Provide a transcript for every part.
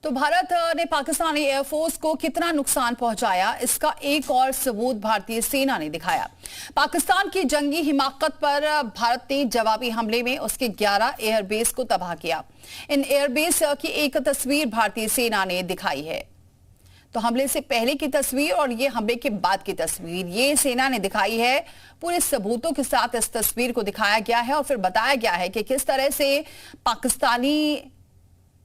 तो भारत ने पाकिस्तानी एयरफोर्स को कितना नुकसान पहुंचाया, इसका एक और सबूत भारतीय सेना ने दिखाया। पाकिस्तान की जंगी हिमाकत पर भारत ने जवाबी हमले में उसके 11 एयरबेस को तबाह किया। इन एयरबेस की एक तस्वीर भारतीय सेना ने दिखाई है। तो हमले से पहले की तस्वीर और ये हमले के बाद की तस्वीर, ये सेना ने दिखाई है। पूरे सबूतों के साथ इस तस्वीर को दिखाया गया है और फिर बताया गया है कि किस तरह से पाकिस्तानी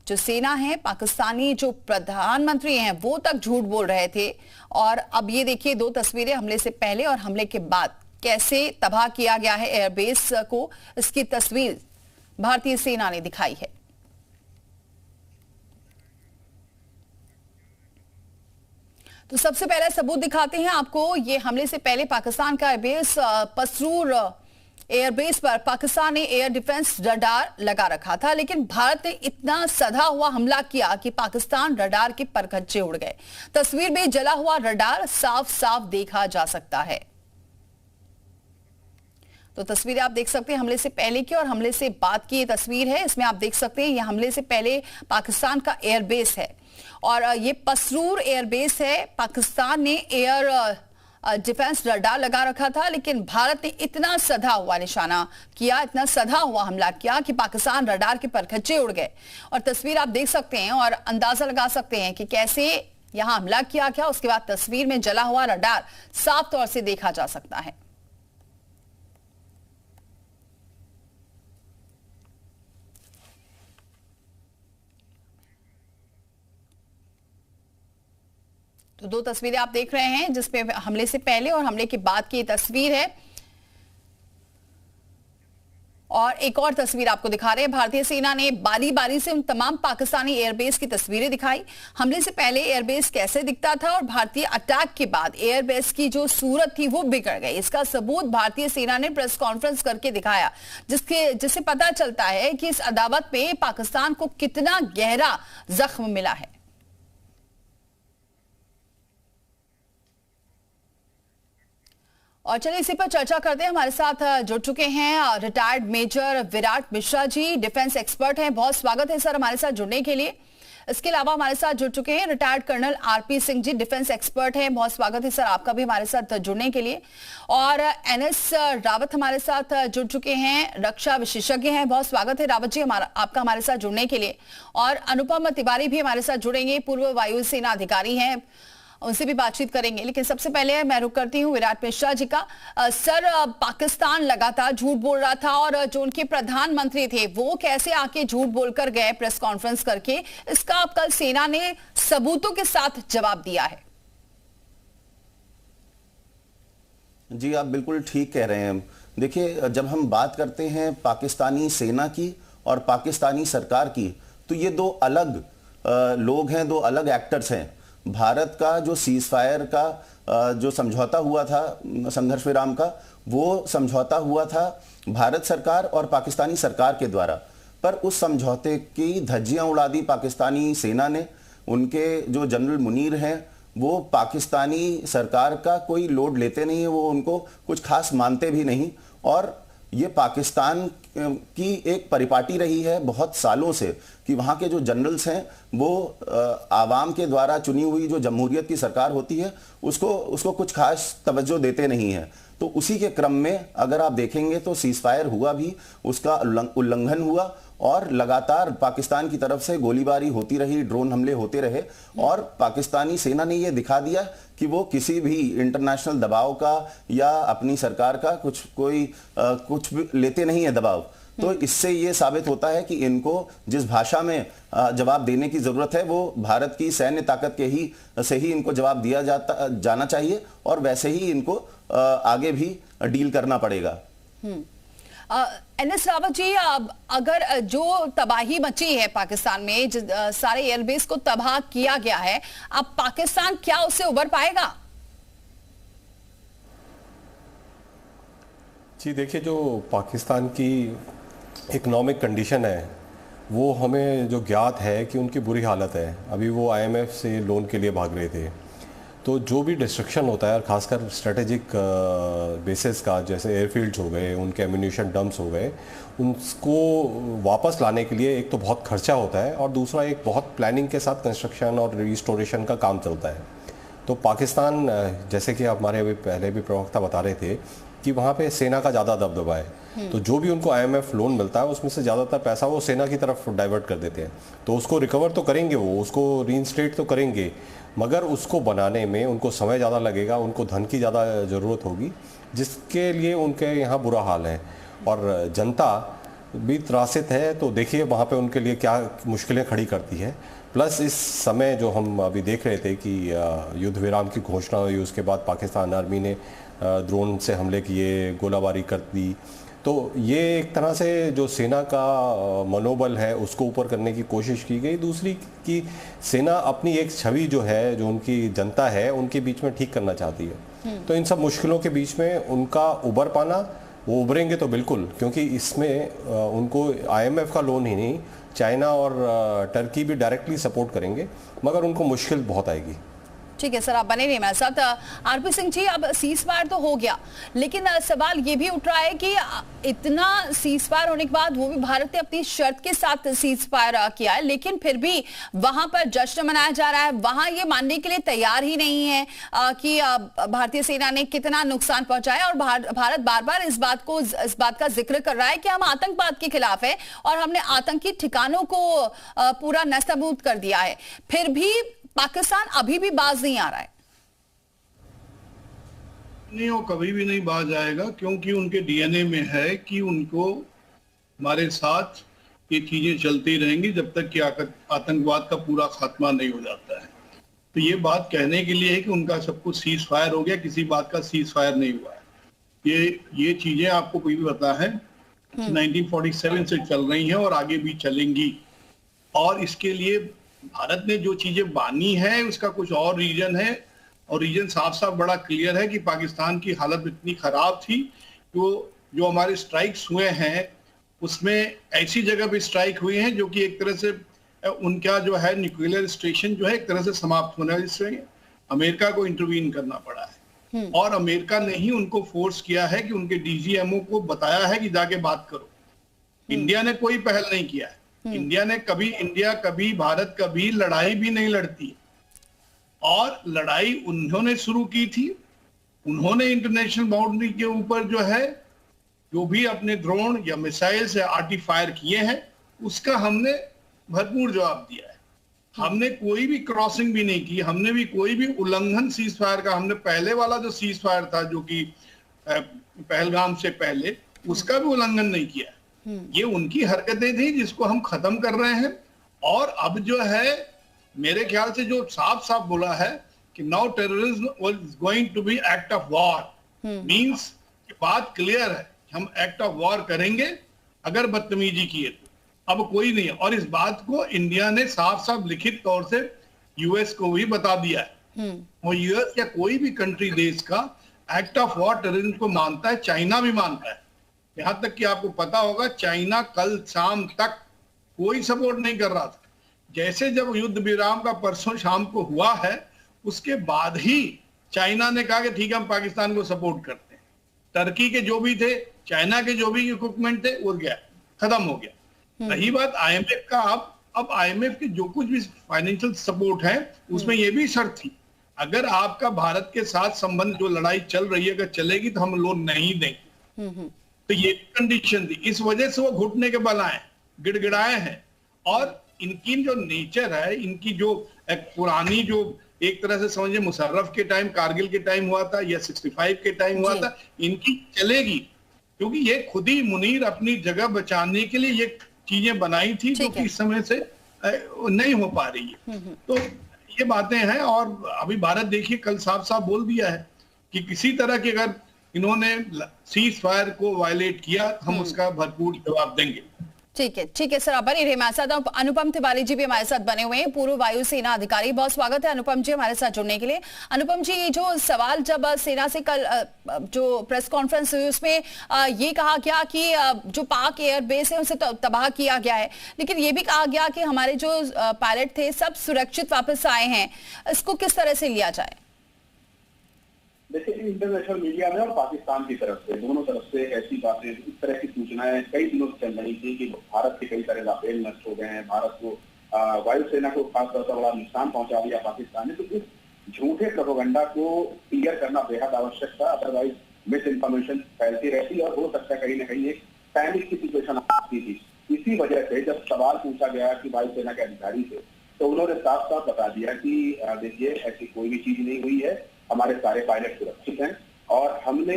जो सेना है, पाकिस्तानी जो प्रधानमंत्री हैं, वो तक झूठ बोल रहे थे। और अब ये देखिए दो तस्वीरें, हमले से पहले और हमले के बाद कैसे तबाह किया गया है एयरबेस को, इसकी तस्वीर भारतीय सेना ने दिखाई है। तो सबसे पहले सबूत दिखाते हैं आपको। ये हमले से पहले पाकिस्तान का एयरबेस पसरूर एयरबेस पर पाकिस्तान ने एयर डिफेंस रडार लगा रखा था, लेकिन भारत ने इतना सधा हुआ हमला किया कि पाकिस्तान रडार के परखच्चे उड़ गए। तस्वीर में जला हुआ रडार साफ साफ देखा जा सकता है। तो तस्वीरें आप देख सकते हैं हमले से पहले की और हमले से बाद की ये तस्वीर है। इसमें आप देख सकते हैं ये हमले से पहले पाकिस्तान का एयरबेस है और ये पसरूर एयरबेस है। पाकिस्तान ने एयर डिफेंस रडार लगा रखा था, लेकिन भारत ने इतना सधा हुआ निशाना किया, इतना सधा हुआ हमला किया कि पाकिस्तान रडार के परखच्चे उड़ गए। और तस्वीर आप देख सकते हैं और अंदाजा लगा सकते हैं कि कैसे यहां हमला किया गया। उसके बाद तस्वीर में जला हुआ रडार साफ तौर से देखा जा सकता है। तो दो तस्वीरें आप देख रहे हैं जिसमें हमले से पहले और हमले के बाद की तस्वीर है और एक और तस्वीर आपको दिखा रहे हैं। भारतीय सेना ने बारी बारी से उन तमाम पाकिस्तानी एयरबेस की तस्वीरें दिखाई। हमले से पहले एयरबेस कैसे दिखता था और भारतीय अटैक के बाद एयरबेस की जो सूरत थी वो बिगड़ गई। इसका सबूत भारतीय सेना ने प्रेस कॉन्फ्रेंस करके दिखाया, जिससे पता चलता है कि इस अदावत में पाकिस्तान को कितना गहरा जख्म मिला है। और चलिए इसी पर चर्चा करते हैं। हमारे साथ जुड़ चुके हैं retired major Virat Mishra ji, defence expert हैं। बहुत स्वागत है सर हमारे साथ जुड़ने के लिए। इसके अलावा हमारे साथ जुड़ चुके हैं retired colonel RP Singh ji, defence expert हैं। बहुत स्वागत है सर आपका भी हमारे साथ जुड़ने के लिए। और एनएस रावत हमारे साथ जुड़ चुके हैं, रक्षा विशेषज्ञ हैं। बहुत स्वागत है रावत जी आपका हमारे साथ जुड़ने के लिए। और अनुपम तिवारी भी हमारे साथ जुड़ेंगे, पूर्व वायुसेना अधिकारी हैं, उनसे भी बातचीत करेंगे। लेकिन सबसे पहले मैं रुक करती हूं विराट मिश्रा जी का। सर, पाकिस्तान लगातार झूठ बोल रहा था और जो उनके प्रधानमंत्री थे वो कैसे आके झूठ बोलकर गए प्रेस कॉन्फ्रेंस करके, इसका अब कल सेना ने सबूतों के साथ जवाब दिया है। जी आप बिल्कुल ठीक कह रहे हैं। देखिए, जब हम बात करते हैं पाकिस्तानी सेना की और पाकिस्तानी सरकार की, तो ये दो अलग लोग हैं, दो अलग एक्टर्स हैं। भारत का जो सीज फायर का जो समझौता हुआ था, संघर्ष विराम का, वो समझौता हुआ था भारत सरकार और पाकिस्तानी सरकार के द्वारा। पर उस समझौते की धज्जियां उड़ा दी पाकिस्तानी सेना ने। उनके जो जनरल मुनीर हैं वो पाकिस्तानी सरकार का कोई लोड लेते नहीं है, वो उनको कुछ खास मानते भी नहीं। और ये पाकिस्तान की एक परिपाटी रही है बहुत सालों से कि वहाँ के जो जनरल्स हैं वो आवाम के द्वारा चुनी हुई जो जमहूरियत की सरकार होती है उसको कुछ खास तवज्जो देते नहीं है। तो उसी के क्रम में अगर आप देखेंगे तो सीज फायर हुआ भी, उसका उल्लंघन हुआ और लगातार पाकिस्तान की तरफ से गोलीबारी होती रही, ड्रोन हमले होते रहे। और पाकिस्तानी सेना ने यह दिखा दिया कि वो किसी भी इंटरनेशनल दबाव का या अपनी सरकार का कुछ भी लेते नहीं है दबाव। तो इससे ये साबित होता है कि इनको जिस भाषा में जवाब देने की जरूरत है वो भारत की सैन्य ताकत से ही इनको जवाब दिया जाना चाहिए और वैसे ही इनको आगे भी डील करना पड़ेगा। एनएस रावत जी, अगर जो तबाही मची है पाकिस्तान में, सारे एयरबेस को तबाह किया गया है, अब पाकिस्तान क्या उससे उबर पाएगा? जी देखिए, जो पाकिस्तान की इकोनॉमिक कंडीशन है वो हमें जो ज्ञात है कि उनकी बुरी हालत है। अभी वो आईएमएफ से लोन के लिए भाग रहे थे। तो जो भी डिस्ट्रक्शन होता है, और खासकर स्ट्रेटेजिक बेसिस का, जैसे एयरफील्ड्स हो गए, उनके एम्यूनिशन डंप्स हो गए, उनको वापस लाने के लिए एक तो बहुत खर्चा होता है और दूसरा एक बहुत प्लानिंग के साथ कंस्ट्रक्शन और रिस्टोरेशन का काम चलता है। तो पाकिस्तान, जैसे कि हमारे अभी पहले भी प्रवक्ता बता रहे थे कि वहाँ पे सेना का ज़्यादा दबदबा है, तो जो भी उनको IMF लोन मिलता है उसमें से ज़्यादातर पैसा वो सेना की तरफ डाइवर्ट कर देते हैं। तो उसको रिकवर तो करेंगे, वो उसको रीइंस्टेट तो करेंगे, मगर उसको बनाने में उनको समय ज़्यादा लगेगा, उनको धन की ज़्यादा ज़रूरत होगी, जिसके लिए उनके यहाँ बुरा हाल है और जनता भी त्रासित है। तो देखिए वहाँ पे उनके लिए क्या मुश्किलें खड़ी करती है। प्लस इस समय जो हम अभी देख रहे थे कि युद्ध विराम की घोषणा हुई, उसके बाद पाकिस्तान आर्मी ने ड्रोन से हमले किए, गोलाबारी कर दी, तो ये एक तरह से जो सेना का मनोबल है उसको ऊपर करने की कोशिश की गई। दूसरी कि सेना अपनी एक छवि जो है, जो उनकी जनता है, उनके बीच में ठीक करना चाहती है। तो इन सब मुश्किलों के बीच में उनका उबर पाना, वो उभरेंगे तो बिल्कुल, क्योंकि इसमें उनको IMF का लोन ही नहीं, चाइना और टर्की भी डायरेक्टली सपोर्ट करेंगे, मगर उनको मुश्किल बहुत आएगी। ठीक है सर, आप बने रहिए मेरे साथ। आरपी सिंह जी, अब सीज फायर तो हो गया, लेकिन सवाल ये भी उठ रहा है कि इतना सीज फायर होने के बाद वो भी भारत ने अपनी शर्त के साथ सीज फायर किया है, लेकिन फिर भी वहां पर जश्न मनाया जा रहा है। वहां ये मानने के लिए तैयार ही नहीं है कि भारतीय सेना ने कितना नुकसान पहुंचाया, और भारत बार बार इस बात का जिक्र कर रहा है कि हम आतंकवाद के खिलाफ है और हमने आतंकी ठिकानों को पूरा नस्तबूत कर दिया है। फिर भी पाकिस्तान अभी भी बाज नहीं आ रहा है। नहीं, वो कभी भी नहीं बाज आएगा, क्योंकि उनके DNA में है कि उनको हमारे साथ ये चीजें चलती रहेंगी जब तक कि आतंकवाद का पूरा खात्मा नहीं हो जाता है। तो ये बात कहने के लिए है कि उनका सब कुछ सीज फायर हो गया, किसी बात का सीज फायर नहीं हुआ है। ये चीजें आपको कोई भी पता है 1947 से चल रही हैं और आगे भी चलेंगी। और इसके लिए भारत ने जो चीजें बानी है उसका कुछ और रीजन है, और रीजन साफ साफ बड़ा क्लियर है कि पाकिस्तान की हालत इतनी खराब थी कि जो हमारे स्ट्राइक्स हुए हैं उसमें ऐसी जगह पे स्ट्राइक हुए हैं जो कि एक तरह से उनका जो है न्यूक्लियर स्टेशन जो है एक तरह से समाप्त होने, जिसमें अमेरिका को इंटरवीन करना पड़ा है। और अमेरिका ने ही उनको फोर्स किया है कि उनके DGMO को बताया है कि जाके बात करो। इंडिया ने कोई पहल नहीं किया है। इंडिया कभी भारत कभी लड़ाई भी नहीं लड़ती, और लड़ाई उन्होंने शुरू की थी। उन्होंने इंटरनेशनल बाउंड्री के ऊपर जो है जो भी अपने ड्रोन या मिसाइल से आर्टी फायर किए हैं उसका हमने भरपूर जवाब दिया है। हमने कोई भी क्रॉसिंग भी नहीं की, हमने भी कोई भी उल्लंघन सीज फायर का, हमने पहले वाला जो सीज फायर था जो कि पहलगाम से पहले, उसका भी उल्लंघन नहीं किया। ये उनकी हरकतें थी जिसको हम खत्म कर रहे हैं। और अब जो है मेरे ख्याल से जो साफ साफ बोला है कि now terrorism is going to be act of war, means बात क्लियर है, हम एक्ट ऑफ वॉर करेंगे अगर बदतमीजी किए तो। अब कोई नहीं है, और इस बात को इंडिया ने साफ साफ लिखित तौर से US को भी बता दिया है। और US या कोई भी कंट्री देश का एक्ट ऑफ वॉर टेररिज्म को मानता है, चाइना भी मानता है। यहां तक कि आपको पता होगा चाइना कल शाम तक कोई सपोर्ट नहीं कर रहा था। जैसे जब युद्ध विराम का परसों शाम को हुआ है उसके बाद ही चाइना ने कहा कि ठीक है हम पाकिस्तान को सपोर्ट करते हैं। टर्की के जो भी थे, चाइना के जो भी इक्विपमेंट थे वो गया, खत्म हो गया। रही बात IMF का, अब IMF के जो कुछ भी फाइनेंशियल सपोर्ट है उसमें ये भी शर्त थी, अगर आपका भारत के साथ संबंध जो लड़ाई चल रही है अगर चलेगी तो हम लोन नहीं देंगे। तो ये कंडीशन थी, इस वजह से वो घुटने के बल आए, गिड़गिड़ाए हैं। और इनकी जो नेचर है, इनकी जो एक पुरानी जो एक तरह से समझिए मुशर्रफ के टाइम, कारगिल के टाइम हुआ था या 65 के टाइम हुआ था, इनकी चलेगी। क्योंकि ये खुद ही मुनीर अपनी जगह बचाने के लिए ये चीजें बनाई थी जो कि इस समय से नहीं हो पा रही है। तो ये बातें हैं। और अभी भारत देखिए कल साफ साफ बोल दिया है कि किसी तरह की अगर इन्होंने सीज फायर को वायलेट किया हम उसका भरपूर जवाब देंगे। ठीक है सर, आप बने रहे हमारे साथ। अनुपम तिवारी जी भी हमारे साथ बने हुए हैं, पूर्व वायुसेना अधिकारी। बहुत स्वागत है अनुपम जी हमारे साथ जुड़ने के लिए। अनुपम जी, ये जो सवाल जब सेना से कल जो प्रेस कॉन्फ्रेंस हुई उसमें ये कहा गया कि जो पाक एयरबेस है उसे तबाह किया गया है, लेकिन ये भी कहा गया कि हमारे जो पायलट थे सब सुरक्षित वापस आए हैं। इसको किस तरह से लिया जाए? देखिए, इंटरनेशनल मीडिया में और पाकिस्तान की तरफ से, दोनों तरफ से ऐसी बातें, इस तरह की सूचनाएं कई दिनों से चल रही थी कि भारत के कई सारे राफेल नष्ट हो गए हैं, भारत को वायुसेना को खासतौर पर बड़ा नुकसान पहुंचा दिया पाकिस्तान ने। तो इस झूठे प्रोपेगेंडा को क्लियर करना बेहद आवश्यक था, अदरवाइज मिस इन्फॉर्मेशन फैलती रहती और हो सकता है कहीं ना कहीं एक पैनिक की सिचुएशन आती थी। इसी वजह से जब सवाल पूछा गया कि वायुसेना के अधिकारी से, तो उन्होंने साफ साफ बता दिया कि देखिए, ऐसी कोई भी चीज नहीं हुई है, हमारे सारे पायलट सुरक्षित हैं और हमने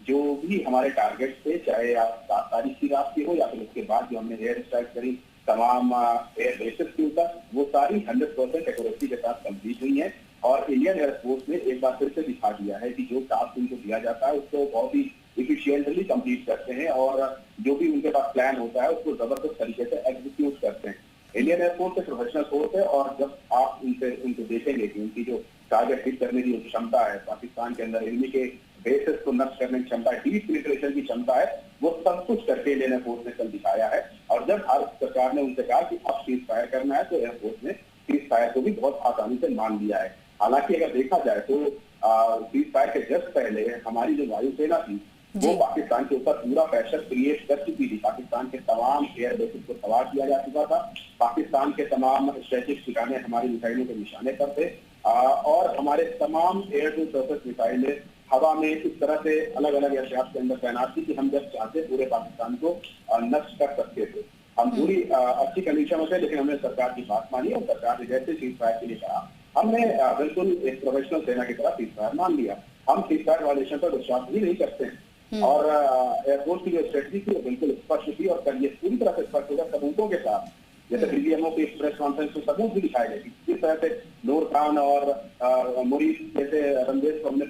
जो भी हमारे टारगेट थे, चाहे आप 7 तारीख की रात के हो या फिर उसके बाद जो हमने एयर स्ट्राइक करी तमाम एयर बेसिस के ऊपर, वो सारी 100% एक्यूरेसी के साथ कंप्लीट हुई है। और इंडियन एयरफोर्स ने एक बार फिर से दिखा दिया है कि जो टास्क उनको दिया जाता है उसको बहुत ही इफिशियंटली कंप्लीट करते हैं और जो भी उनके पास प्लान होता है उसको जबरदस्त तरीके से एग्जीक्यूट करते हैं। इंडियन एयरफोर्स एक प्रोफेशनल फोर्स है और जब आप उनको देखेंगे कि उनकी जो टारगेट हिट करने की जो क्षमता है, पाकिस्तान के अंदर एनिमी के बेसिस को नष्ट करने की क्षमता है, डीप पेनिट्रेशन की क्षमता है, वो सब कुछ करके इंडियन एयरफोर्स ने कल दिखाया है। और जब भारत सरकार ने उनसे कहा कि अब सीज फायर करना है, तो एयरफोर्स ने सीज फायर को भी बहुत आसानी से मान लिया है। हालांकि अगर देखा जाए तो सीज फायर के जस्ट पहले हमारी जो वायुसेना थी वो पाकिस्तान के ऊपर पूरा प्रेशर क्रिएट कर चुकी थी। पाकिस्तान के तमाम एयर बेसिस को सवार किया जा चुका था, पाकिस्तान के तमाम स्ट्रेटेजिक ठिकाने हमारी मिसाइलों के निशाने पर थे और हमारे तमाम एयर टू सरफेस मिसाइलें हवा में इस तरह से अलग अलग एयरक्राफ्ट के अंदर तैनात थी कि हम जब चाहते पूरे पाकिस्तान को नष्ट कर सकते थे। हम पूरी अच्छी कंडीशन में थे, लेकिन हमने सरकार की बात मानी और सरकार ने जैसे सीज फायर के लिए कहा, हमने बिल्कुल एक प्रोफेशनल सेना की तरह सीज फायर मान लिया। हम सीज फायर वायलेशन पर विश्वास भी नहीं करते हैं और एयरफोर्स की जो स्ट्रेटजी थी वो बिल्कुल स्पष्ट थी और कल ये पूरी तरह से स्पष्ट होगा सबूतों के साथ। जैसे डीजीएमओ की प्रेस कॉन्फ्रेंस में सबूत भी दिखाए गए किस तरह से नूर खान और मुरीद जैसे रंदेश को हमने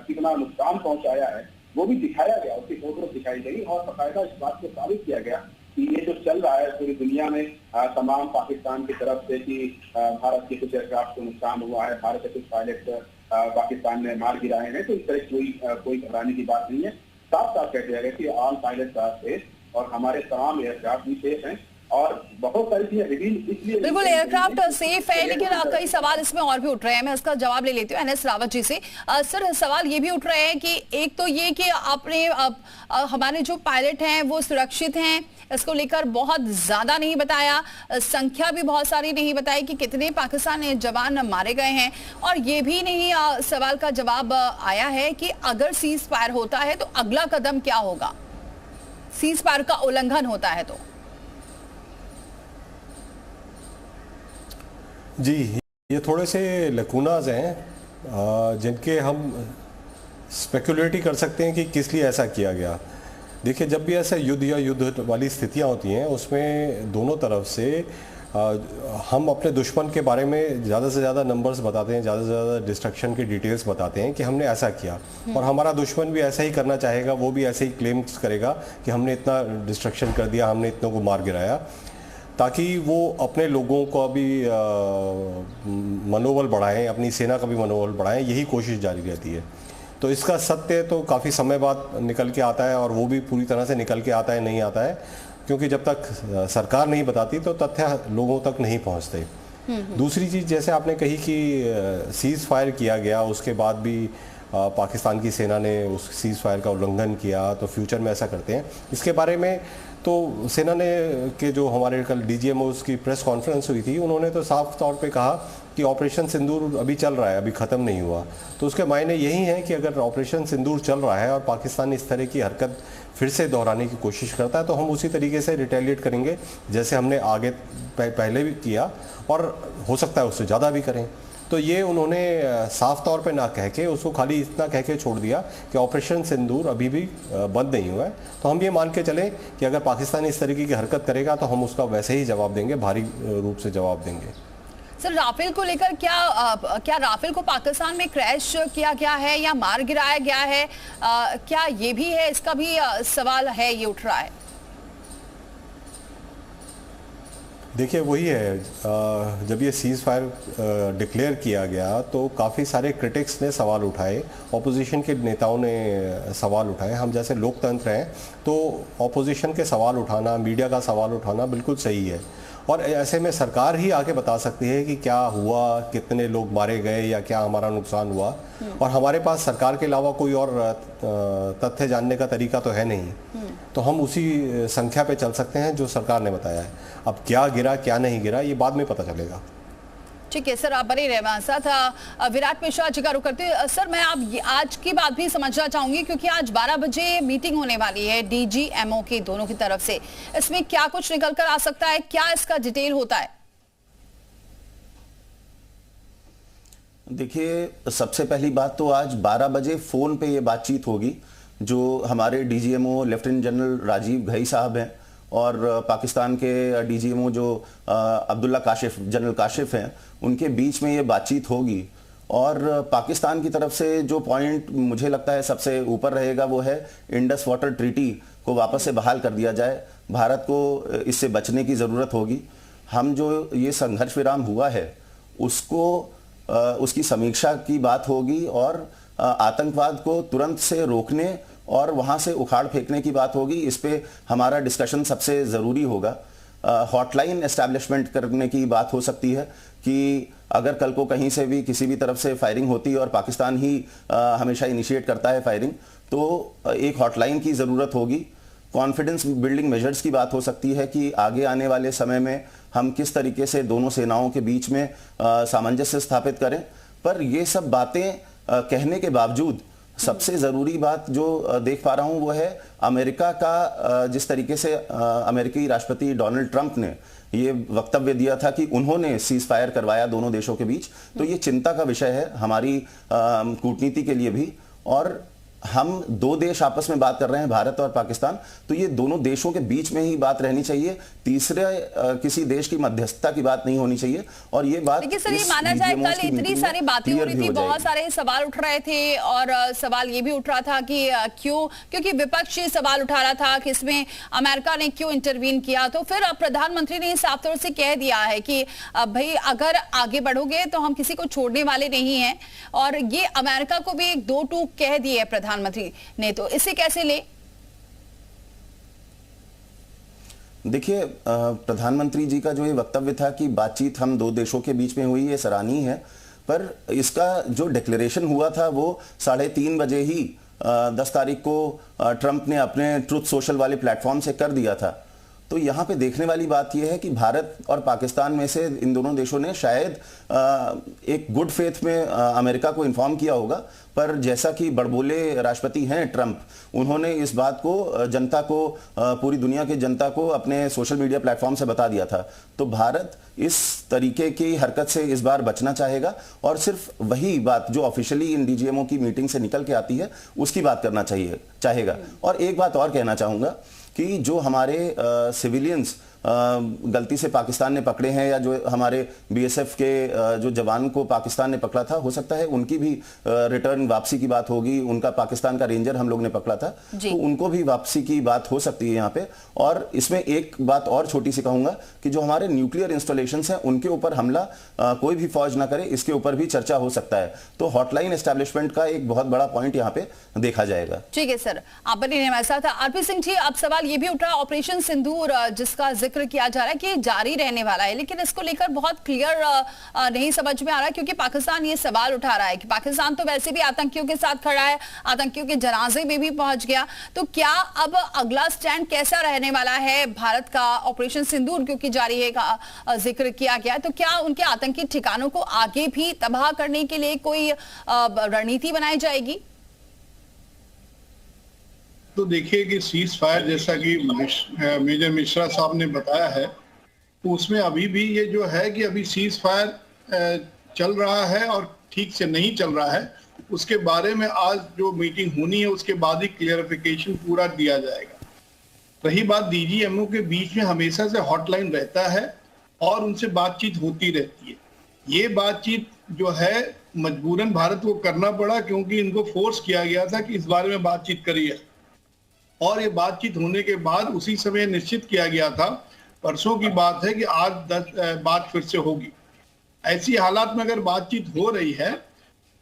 कितना नुकसान पहुंचाया है वो भी दिखाया गया, उसकी फोटो दिखाई गई और बाकायदा इस बात को साबित किया गया कि ये जो चल रहा है पूरी दुनिया में तमाम पाकिस्तान की तरफ से कि भारत के कुछ एयरक्राफ्ट को नुकसान हुआ है, भारत के कुछ पायलट पाकिस्तान ने मार गिराए हैं, तो इस तरह कोई घबराने की बात नहीं है। साफ साफ कह दिया गया कि ऑल पायलट आर सेफ और हमारे तमाम एयरक्राफ्ट भी सेफ हैं और बहुत सारी चीजें रिवील इसलिए बिल्कुल एयरक्राफ्ट सेफ है, लेकिन कई सवाल इसमें और भी उठ रहे हैं। मैं उसका जवाब ले लेती हूँ एनएस रावत जी से। सर, सवाल ये भी उठ रहे हैं कि एक तो ये कि आपने हमारे जो पायलट हैं वो सुरक्षित हैं, इसको लेकर बहुत ज्यादा नहीं बताया, संख्या भी बहुत सारी नहीं बताई कि कितने पाकिस्तानी जवान मारे गए हैं, और ये भी नहीं सवाल का जवाब आया है कि अगर सीज फायर होता है तो अगला कदम क्या होगा, सीज फायर का उल्लंघन होता है तो। जी, ये थोड़े से लकूनाज हैं जिनके हम स्पेकुलेट कर सकते हैं कि किस लिए ऐसा किया गया। देखिए, जब भी ऐसा युद्ध या युद्ध वाली स्थितियां होती हैं उसमें दोनों तरफ से हम अपने दुश्मन के बारे में ज़्यादा से ज़्यादा नंबर्स बताते हैं, ज़्यादा से ज़्यादा डिस्ट्रक्शन के डिटेल्स बताते हैं कि हमने ऐसा किया, और हमारा दुश्मन भी ऐसा ही करना चाहेगा, वो भी ऐसे ही क्लेम्स करेगा कि हमने इतना डिस्ट्रक्शन कर दिया, हमने इतनों को मार गिराया, ताकि वो अपने लोगों का भी मनोबल बढ़ाएं, अपनी सेना का भी मनोबल बढ़ाएं। यही कोशिश जारी रहती है। तो इसका सत्य तो काफ़ी समय बाद निकल के आता है और वो भी पूरी तरह से निकल के आता है नहीं आता है, क्योंकि जब तक सरकार नहीं बताती तो तथ्य लोगों तक नहीं पहुंचते। दूसरी चीज़, जैसे आपने कही कि सीज़ फायर किया गया, उसके बाद भी पाकिस्तान की सेना ने उस सीज़ फायर का उल्लंघन किया, तो फ्यूचर में ऐसा करते हैं। इसके बारे में तो सेना ने के जो हमारे कल डीजीएमओ की प्रेस कॉन्फ्रेंस हुई थी, उन्होंने तो साफ तौर पे कहा कि ऑपरेशन सिंदूर अभी चल रहा है, अभी ख़त्म नहीं हुआ। तो उसके मायने यही हैं कि अगर ऑपरेशन सिंदूर चल रहा है और पाकिस्तान इस तरह की हरकत फिर से दोहराने की कोशिश करता है, तो हम उसी तरीके से रिटेलिएट करेंगे जैसे हमने आगे पहले भी किया, और हो सकता है उससे ज़्यादा भी करें। तो ये उन्होंने साफ तौर पे ना कह के, उसको खाली इतना कह के छोड़ दिया कि ऑपरेशन सिंदूर अभी भी बंद नहीं हुआ है। तो हम ये मान के चलें कि अगर पाकिस्तान इस तरीके की हरकत करेगा तो हम उसका वैसे ही जवाब देंगे, भारी रूप से जवाब देंगे। सर, राफेल को लेकर क्या राफेल को पाकिस्तान में क्रैश किया गया है या मार गिराया गया है, क्या ये भी है, इसका भी सवाल है, ये उठ रहा है? देखिए, वही है, जब ये सीज़ फायर डिक्लेयर किया गया तो काफ़ी सारे क्रिटिक्स ने सवाल उठाए, ऑपोजिशन के नेताओं ने सवाल उठाए। हम जैसे लोकतंत्र हैं तो ऑपोजिशन के सवाल उठाना, मीडिया का सवाल उठाना बिल्कुल सही है, और ऐसे में सरकार ही आके बता सकती है कि क्या हुआ, कितने लोग मारे गए या क्या हमारा नुकसान हुआ। और हमारे पास सरकार के अलावा कोई और तथ्य जानने का तरीका तो है नहीं, तो हम उसी संख्या पे चल सकते हैं जो सरकार ने बताया है। अब क्या गिरा क्या नहीं गिरा ये बाद में पता चलेगा। ठीक है सर, आप बने रहे हमारे साथ। विराट मिश्रा जी का रुख करते हैं सर, मैं आप आज की बात भी समझना चाहूंगी क्योंकि आज 12 बजे मीटिंग होने वाली है डीजीएमओ की दोनों की तरफ से। इसमें क्या कुछ निकल कर आ सकता है, क्या इसका डिटेल होता है? देखिए, सबसे पहली बात तो आज 12 बजे फोन पे ये बातचीत होगी जो हमारे DGMO lieutenant general Rajiv Ghai साहब हैं और पाकिस्तान के डीजीएमओ जो अब्दुल्ला काशिफ, जनरल काशिफ हैं, उनके बीच में ये बातचीत होगी। और पाकिस्तान की तरफ से जो पॉइंट मुझे लगता है सबसे ऊपर रहेगा वो है इंडस वाटर ट्रीटी को वापस से बहाल कर दिया जाए। भारत को इससे बचने की ज़रूरत होगी। हम जो ये संघर्ष विराम हुआ है उसकी समीक्षा की बात होगी और आतंकवाद को तुरंत से रोकने और वहां से उखाड़ फेंकने की बात होगी। इस पे हमारा डिस्कशन सबसे ज़रूरी होगा। हॉटलाइन एस्टैब्लिशमेंट करने की बात हो सकती है कि अगर कल को कहीं से भी किसी भी तरफ से फायरिंग होती है और पाकिस्तान ही हमेशा इनिशिएट करता है फायरिंग, तो एक हॉटलाइन की ज़रूरत होगी। कॉन्फिडेंस बिल्डिंग मेजर्स की बात हो सकती है कि आगे आने वाले समय में हम किस तरीके से दोनों सेनाओं के बीच में सामंजस्य स्थापित करें। पर ये सब बातें कहने के बावजूद सबसे ज़रूरी बात जो देख पा रहा हूं वो है अमेरिका का, जिस तरीके से अमेरिकी राष्ट्रपति डोनाल्ड ट्रंप ने ये वक्तव्य दिया था कि उन्होंने सीज फायर करवाया दोनों देशों के बीच, तो ये चिंता का विषय है हमारी कूटनीति के लिए भी। और हम दो देश आपस में बात कर रहे हैं, भारत और पाकिस्तान, तो ये दोनों देशों के बीच में ही बात रहनी चाहिए, तीसरे किसी देश की मध्यस्थता की बात नहीं होनी चाहिए। और ये बात, लेकिन सर ये माना जाए कल इतनी सारी बातें हो रही थी, बहुत सारे सवाल उठ रहे थे और सवाल ये भी उठ रहा था कि क्यों, क्योंकि विपक्ष ये सवाल उठा रहा था कि इसमें अमेरिका ने क्यों इंटरवीन किया। तो फिर प्रधानमंत्री ने साफ तौर से कह दिया है कि भाई अगर आगे बढ़ोगे तो हम किसी को छोड़ने वाले नहीं हैं, और ये अमेरिका को भी एक दो टूक कह दिए प्रधानमंत्री ने, तो इसे कैसे ले? देखिए, प्रधानमंत्री जी का जो ये वक्तव्य था कि बातचीत हम दो देशों के बीच में हुई, ये सराहनीय है, पर इसका जो डिक्लेरेशन हुआ था वो 3:30 बजे ही 10 तारीख को ट्रंप ने अपने ट्रुथ सोशल वाले प्लेटफॉर्म से कर दिया था। तो यहाँ पे देखने वाली बात यह है कि भारत और पाकिस्तान में से इन दोनों देशों ने शायद एक गुड फेथ में अमेरिका को इन्फॉर्म किया होगा, पर जैसा कि बड़बोले राष्ट्रपति हैं ट्रंप, उन्होंने इस बात को जनता को, पूरी दुनिया की जनता को अपने सोशल मीडिया प्लेटफॉर्म से बता दिया था। तो भारत इस तरीके की हरकत से इस बार बचना चाहेगा और सिर्फ वही बात जो ऑफिशियली इन डीजीएमओ की मीटिंग से निकल के आती है उसकी बात करना चाहेगा। और एक बात और कहना चाहूंगा कि जो हमारे सिविलियंस गलती से पाकिस्तान ने पकड़े हैं, या जो हमारे बीएसएफ के जो जवान को पाकिस्तान ने पकड़ा था, हो सकता है उनकी भी रिटर्न वापसी की बात होगी। उनका पाकिस्तान का रेंजर हम लोग ने पकड़ा था, तो उनको भी वापसी की बात हो सकती है यहाँ पे। और इसमें एक बात और छोटी सी कहूंगा कि जो हमारे न्यूक्लियर इंस्टॉलेशंस हैं उनके ऊपर हमला कोई भी फौज ना करे, इसके ऊपर भी चर्चा हो सकता है। तो हॉटलाइन एस्टैब्लिशमेंट का एक बहुत बड़ा पॉइंट यहाँ पे देखा जाएगा। ठीक है सर, आप बने रहे हमारे साथ। आरपी सिंह जी, अब सवाल ये भी उठ रहा है, ऑपरेशन सिंदूर जिसका जिक्र किया जा रहा है कि जारी रहने वाला है, लेकिन इसको लेकर बहुत क्लियर नहीं समझ में आ रहा है, क्योंकि पाकिस्तान ये सवाल उठा रहा है कि पाकिस्तान तो वैसे भी आतंकियों के साथ खड़ा है, आतंकियों के जनाजे में भी पहुंच गया, तो क्या अब अगला स्टैंड कैसा रहने वाला है भारत का? ऑपरेशन सिंदूर क्योंकि जारी है का जिक्र किया गया, तो क्या उनके आतंकी ठिकानों को आगे भी तबाह करने के लिए कोई रणनीति बनाई जाएगी? तो देखिए कि सीज फायर जैसा कि मेजर मिश्रा साहब ने बताया है, तो उसमें अभी भी ये जो है कि अभी सीज फायर चल रहा है और ठीक से नहीं चल रहा है। उसके बारे में आज जो मीटिंग होनी है उसके बाद ही क्लियरिफिकेशन पूरा दिया जाएगा। रही बात डीजीएमओ के बीच में हमेशा से हॉटलाइन रहता है और उनसे बातचीत होती रहती है। ये बातचीत जो है मजबूरन भारत को करना पड़ा, क्योंकि इनको फोर्स किया गया था कि इस बारे में बातचीत करिए, और ये बातचीत होने के बाद उसी समय निश्चित किया गया था, परसों की बात है कि आज बात फिर से होगी। ऐसी हालात में अगर बातचीत हो रही है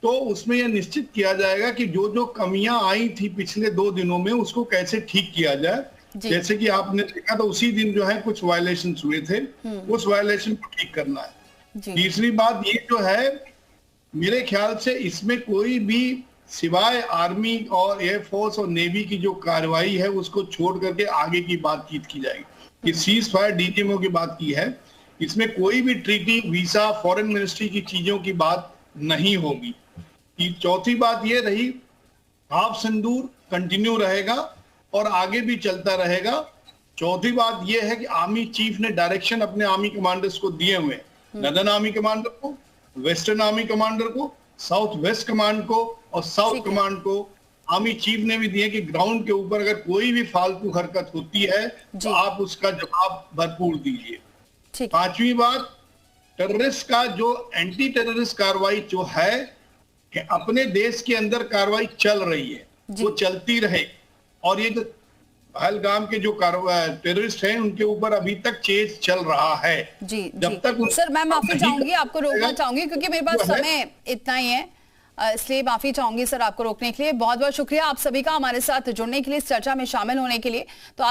तो उसमें यह निश्चित किया जाएगा कि जो जो कमियां आई थी पिछले 2 दिनों में उसको कैसे ठीक किया जाए, जी। जैसे कि आपने देखा तो उसी दिन जो है कुछ वायलेशन हुए थे, उस वायलेशन को ठीक करना है। जी तीसरी बात ये जो है, मेरे ख्याल से इसमें कोई भी सिवाय आर्मी और एयरफोर्स और नेवी की जो कार्रवाई है उसको छोड़ करके आगे की बातचीत की जाएगी। ये सीज फायर डीटीएमओ की बात की है, इसमें कोई भी ट्रीटी, वीजा, फॉरेन मिनिस्ट्री की चीजों की बात नहीं होगी। चौथी बात ये रही, हाफ सिंदूर कंटिन्यू रहेगा और आगे भी चलता रहेगा। चौथी बात यह है कि आर्मी चीफ ने डायरेक्शन अपने आर्मी कमांडर्स को दिए हुए, नदर्न आर्मी कमांडर को, वेस्टर्न आर्मी कमांडर को, साउथ वेस्ट कमांड को और साउथ कमांड को आर्मी चीफ ने भी दिए कि ग्राउंड के ऊपर अगर कोई भी फालतू हरकत होती है तो आप उसका जवाब भरपूर दीजिए। ठीक। पांचवी बात, टेररिस्ट का जो एंटी टेररिस्ट कार्रवाई जो है कि अपने देश के अंदर कार्रवाई चल रही है वो चलती रहे, और ये जो पहलगाम के जो टेररिस्ट हैं उनके ऊपर अभी तक चेज चल रहा है। जी जब जी तक सर, मैं माफी चाहूंगी, आपको रोकना चाहूंगी क्योंकि मेरे पास समय इतना ही है, इसलिए माफी चाहूंगी सर आपको रोकने के लिए। बहुत बहुत शुक्रिया आप सभी का हमारे साथ जुड़ने के लिए, इस चर्चा में शामिल होने के लिए। तो